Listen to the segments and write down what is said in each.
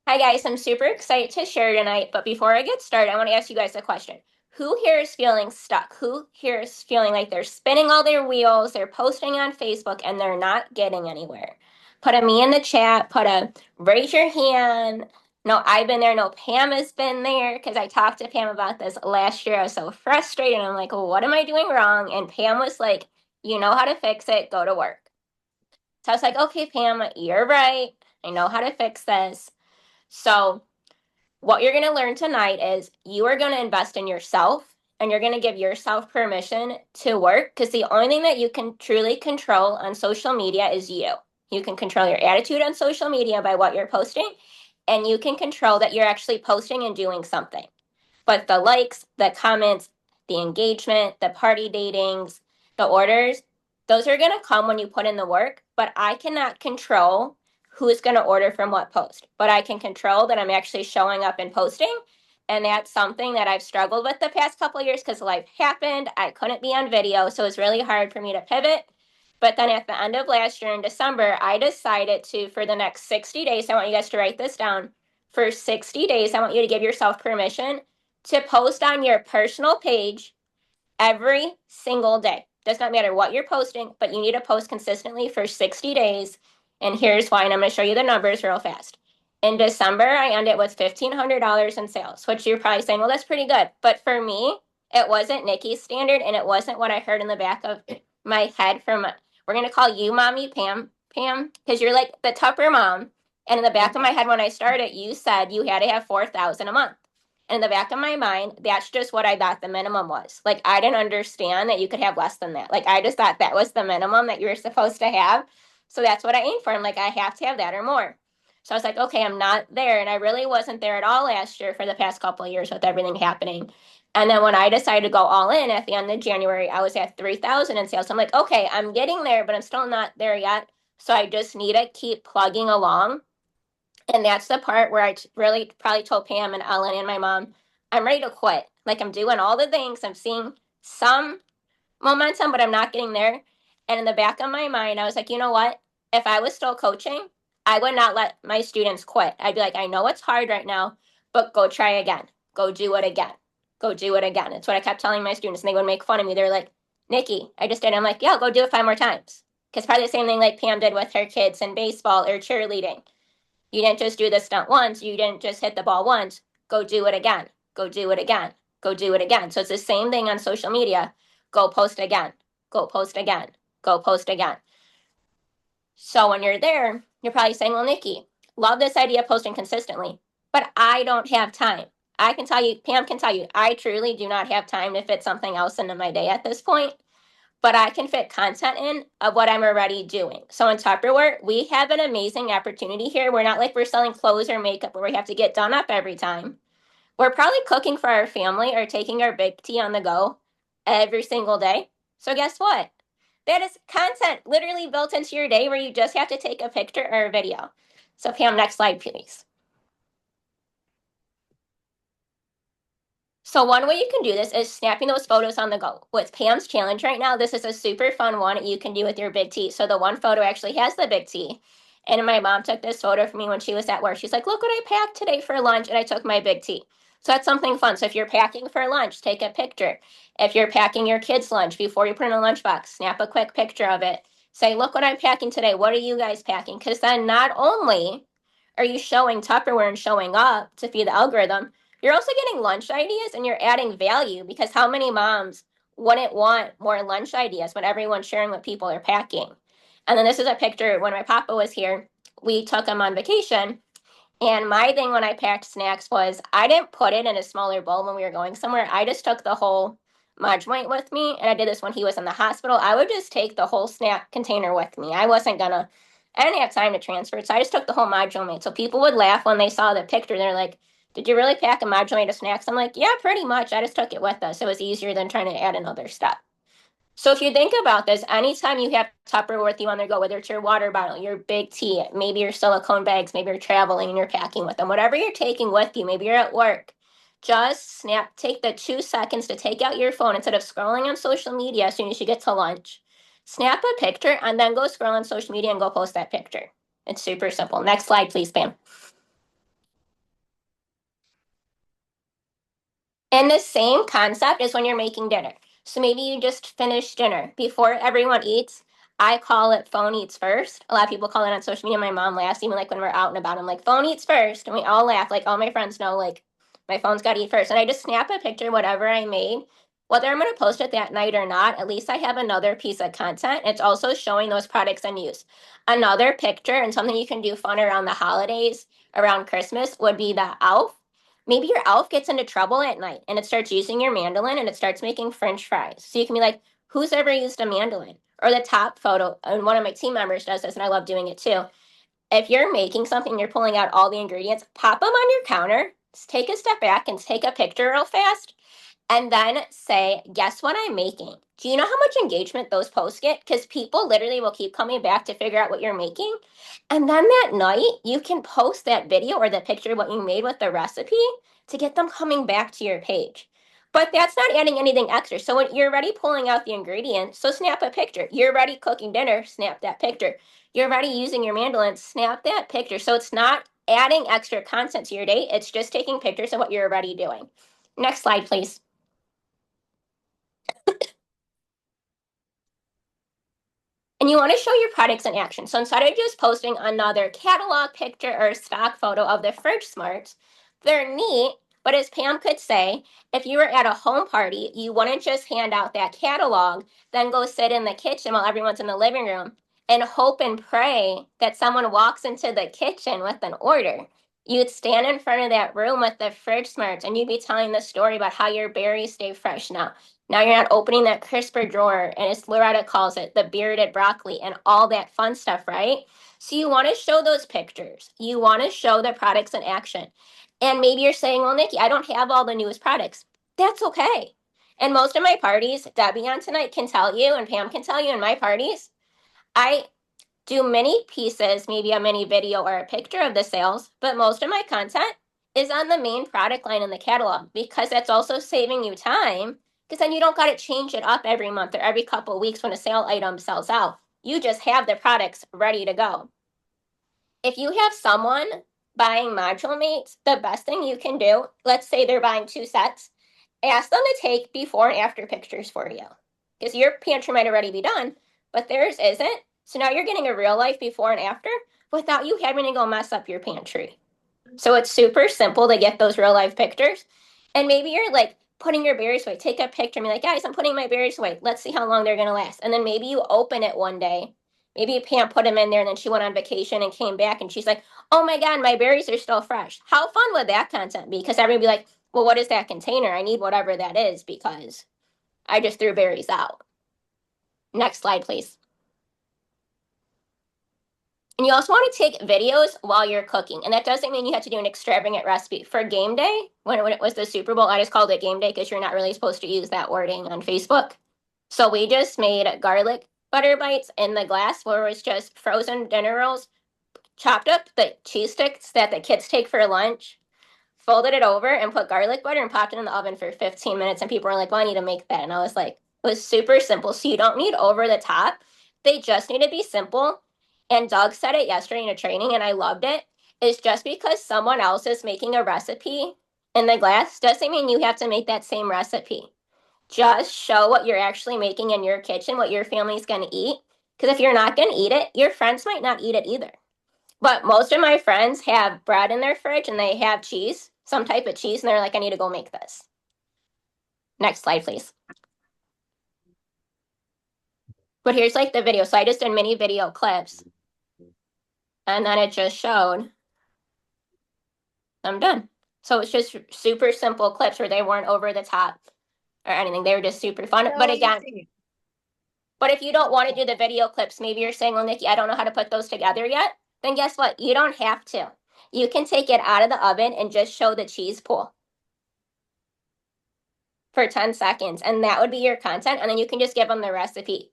Hi guys, I'm super excited to share tonight, but before I get started, I want to ask you guys a question. Who here is feeling stuck? Who here is feeling like they're spinning all their wheels, they're posting on Facebook, and they're not getting anywhere? Put a me in the chat, put a raise your hand. No, I've been there. No, Pam has been there because I talked to Pam about this last year. I was so frustrated. I'm like, well, what am I doing wrong? And Pam was like, you know how to fix it, go to work. So I was like, okay, Pam, you're right. I know how to fix this. So what you're going to learn tonight is you are going to invest in yourself and you're going to give yourself permission to work because the only thing that you can truly control on social media is you. You can control your attitude on social media by what you're posting, and you can control that you're actually posting and doing something. But the likes, the comments, the engagement, the party datings, the orders, those are going to come when you put in the work. But I cannot control who's going to order from what post. But I can control that I'm actually showing up and posting. And that's something that I've struggled with the past couple of years because life happened. I couldn't be on video. So it's really hard for me to pivot. But then at the end of last year in December, I decided to, for the next 60 days, I want you guys to write this down. For 60 days, I want you to give yourself permission to post on your personal page every single day. Does not matter what you're posting, but you need to post consistently for 60 days. And here's why, and I'm going to show you the numbers real fast. In December, I ended with $1,500 in sales, which you're probably saying, well, that's pretty good. But for me, it wasn't Nikki's standard, and it wasn't what I heard in the back of my head from, we're going to call you Mommy Pam, because you're like the Tupper mom. And in the back of my head, when I started, you said you had to have 4,000 a month. And in the back of my mind, that's just what I thought the minimum was. Like, I didn't understand that you could have less than that. Like, I just thought that was the minimum that you were supposed to have. So that's what I aimed for. I'm like, I have to have that or more. So I was like, okay, I'm not there. And I really wasn't there at all last year for the past couple of years with everything happening. And then when I decided to go all in at the end of January, I was at 3,000 in sales. I'm like, okay, I'm getting there, but I'm still not there yet. So I just need to keep plugging along. And that's the part where really probably told Pam and Ellen and my mom, I'm ready to quit. Like, I'm doing all the things. I'm seeing some momentum, but I'm not getting there. And in the back of my mind, I was like, you know what? If I was still coaching, I would not let my students quit. I'd be like, I know it's hard right now, but go try again. Go do it again. Go do it again. It's what I kept telling my students. And they would make fun of me. They're like, Nikki, I just did it. I'm like, yeah, go do it 5 more times. Because probably the same thing like Pam did with her kids in baseball or cheerleading. You didn't just do the stunt once. You didn't just hit the ball once. Go do it again. Go do it again. Go do it again. So it's the same thing on social media. Go post again. Go post again. Go post again. So when you're there, you're probably saying, well, Nikki, love this idea of posting consistently, but I don't have time. I can tell you, Pam can tell you, I truly do not have time to fit something else into my day at this point, but I can fit content in of what I'm already doing. So in Tupperware, we have an amazing opportunity here. We're not like we're selling clothes or makeup where we have to get done up every time. We're probably cooking for our family or taking our big tea on the go every single day. So guess what? That is content literally built into your day where you just have to take a picture or a video. So Pam, next slide, please. So one way you can do this is snapping those photos on the go. With Pam's challenge right now, this is a super fun one you can do with your big T. So the one photo actually has the big T. And my mom took this photo for me when she was at work. She's like, look what I packed today for lunch. And I took my big T. So that's something fun. So if you're packing for lunch, take a picture. If you're packing your kids' lunch before you put in a lunchbox, snap a quick picture of it. Say, look what I'm packing today. What are you guys packing? Because then not only are you showing Tupperware and showing up to feed the algorithm, you're also getting lunch ideas and you're adding value because how many moms wouldn't want more lunch ideas when everyone's sharing what people are packing? And then this is a picture when my papa was here. We took him on vacation. And my thing when I packed snacks was I didn't put it in a smaller bowl when we were going somewhere. I just took the whole mod joint with me. And I did this when he was in the hospital. I would just take the whole snack container with me. I didn't have time to transfer it. So I just took the whole mod joint. So people would laugh when they saw the picture. They're like, did you really pack a mod joint of snacks? I'm like, yeah, pretty much. I just took it with us. It was easier than trying to add another step. So if you think about this, anytime you have Tupperware with you on the go, whether it's your water bottle, your big tea, maybe your silicone bags, maybe you're traveling and you're packing with them, whatever you're taking with you, maybe you're at work, just take the 2 seconds to take out your phone instead of scrolling on social media as soon as you get to lunch. Snap a picture and then go scroll on social media and go post that picture. It's super simple. Next slide, please, Pam. And the same concept is when you're making dinner. So maybe you just finished dinner. Before everyone eats, I call it phone eats first. A lot of people call it on social media. My mom laughs, even like when we're out and about. I'm like, phone eats first. And we all laugh. Like all my friends know, like, my phone's got to eat first. And I just snap a picture, whatever I made. Whether I'm going to post it that night or not, at least I have another piece of content. It's also showing those products in use. Another picture and something you can do fun around the holidays, around Christmas, would be the elf. Maybe your elf gets into trouble at night and it starts using your mandolin and it starts making french fries. So you can be like, who's ever used a mandolin? Or the top photo, and one of my team members does this, and I love doing it too. If you're making something, you're pulling out all the ingredients, pop them on your counter, take a step back and take a picture real fast, and then say, guess what I'm making? Do you know how much engagement those posts get? Because people literally will keep coming back to figure out what you're making. And then that night, you can post that video or the picture of what you made with the recipe to get them coming back to your page. But that's not adding anything extra. So when you're already pulling out the ingredients, so snap a picture. You're already cooking dinner, snap that picture. You're already using your mandolin, snap that picture. So it's not adding extra content to your day. It's just taking pictures of what you're already doing. Next slide, please. And you want to show your products in action. So instead of just posting another catalog picture or stock photo of the fridge smarts, they're neat. But as Pam could say, if you were at a home party, you wouldn't just hand out that catalog, then go sit in the kitchen while everyone's in the living room and hope and pray that someone walks into the kitchen with an order. You'd stand in front of that room with the fridge smarts and you'd be telling the story about how your berries stay fresh now you're not opening that crisper drawer, and as Loretta calls it, the bearded broccoli and all that fun stuff, right? So you want to show those pictures. You want to show the products in action. And maybe you're saying, well, Nikki, I don't have all the newest products. That's okay. And most of my parties, Debbie on tonight can tell you, and Pam can tell you in my parties, I do many pieces, maybe a mini video or a picture of the sales, but most of my content is on the main product line in the catalog because that's also saving you time because then you don't got to change it up every month or every couple of weeks when a sale item sells out. You just have the products ready to go. If you have someone buying module mates, the best thing you can do, let's say they're buying 2 sets, ask them to take before and after pictures for you. Because your pantry might already be done, but theirs isn't. So now you're getting a real life before and after without you having to go mess up your pantry. So it's super simple to get those real life pictures. And maybe you're like putting your berries away. Take a picture and be like, guys, I'm putting my berries away. Let's see how long they're going to last. And then maybe you open it one day. Maybe Pam put them in there and then she went on vacation and came back and she's like, oh my God, my berries are still fresh. How fun would that content be? Because everybody be like, well, what is that container? I need whatever that is because I just threw berries out. Next slide, please. And you also want to take videos while you're cooking. And that doesn't mean you have to do an extravagant recipe. For game day, when it was the Super Bowl, I just called it game day because you're not really supposed to use that wording on Facebook. So we just made garlic butter bites in the glass where it was just frozen dinner rolls, chopped up the cheese sticks that the kids take for lunch, folded it over and put garlic butter and popped it in the oven for 15 minutes. And people were like, well, I need to make that. And I was like, it was super simple. So you don't need over the top. They just need to be simple. And Doug said it yesterday in a training, and I loved it. Is just because someone else is making a recipe in the glass doesn't mean you have to make that same recipe. Just show what you're actually making in your kitchen, what your family's going to eat. Because if you're not going to eat it, your friends might not eat it either. But most of my friends have bread in their fridge and they have cheese, some type of cheese, and they're like, I need to go make this. Next slide, please. But here's like the video. So I just did mini video clips and then it just showed I'm done. So it's just super simple clips where they weren't over the top or anything. They were just super fun. But again, but if you don't want to do the video clips, maybe you're saying, well, Nikki, I don't know how to put those together yet. Then guess what? You don't have to. You can take it out of the oven and just show the cheese pool for 10 seconds. And that would be your content. And then you can just give them the recipe.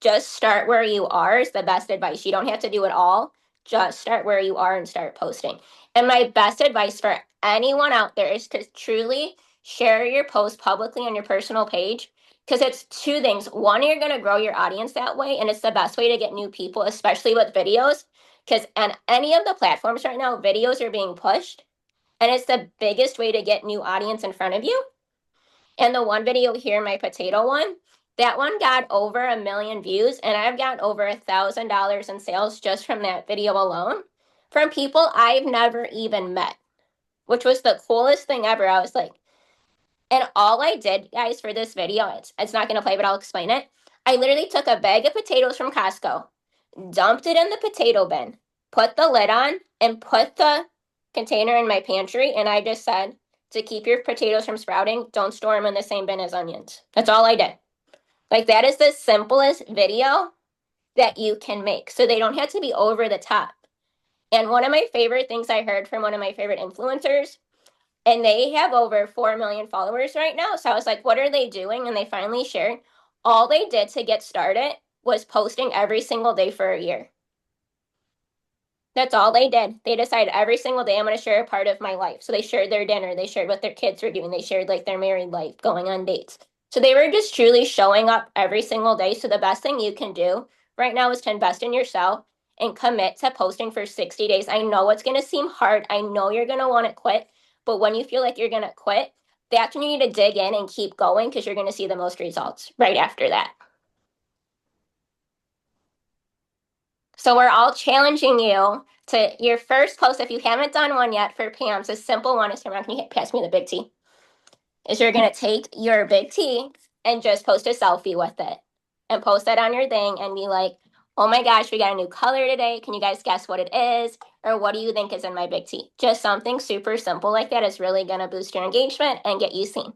Just start where you are is the best advice. You don't have to do it all. Just start where you are and start posting. And my best advice for anyone out there is to truly share your post publicly on your personal page because it's two things. One, you're going to grow your audience that way, and it's the best way to get new people, especially with videos. Because on any of the platforms right now, videos are being pushed, and it's the biggest way to get new audience in front of you. And the one video here, my potato one, that one got over 1 million views, and I've gotten over $1,000 in sales just from that video alone from people I've never even met, which was the coolest thing ever. I was like, and all I did, guys, for this video, it's not going to play, but I'll explain it. I literally took a bag of potatoes from Costco, dumped it in the potato bin, put the lid on, and put the container in my pantry. And I just said, to keep your potatoes from sprouting, don't store them in the same bin as onions. That's all I did. Like, that is the simplest video that you can make. So they don't have to be over the top. And one of my favorite things I heard from one of my favorite influencers, and they have over 4 million followers right now. So I was like, what are they doing? And they finally shared all they did to get started was posting every single day for a year. That's all they did. They decided every single day I'm going to share a part of my life. So they shared their dinner, they shared what their kids were doing, they shared like their married life, going on dates. So they were just truly showing up every single day. So the best thing you can do right now is to invest in yourself and commit to posting for 60 days. I know it's going to seem hard. I know you're going to want to quit, but when you feel like you're going to quit, that's when you need to dig in and keep going because you're going to see the most results right after that. So we're all challenging you to your first post, if you haven't done one yet for Pam's, a simple one is, can you pass me the big T? Is you're going to take your big T and just post a selfie with it and post that on your thing and be like, oh my gosh, we got a new color today. Can you guys guess what it is? Or what do you think is in my big T? Just something super simple like that is really going to boost your engagement and get you seen.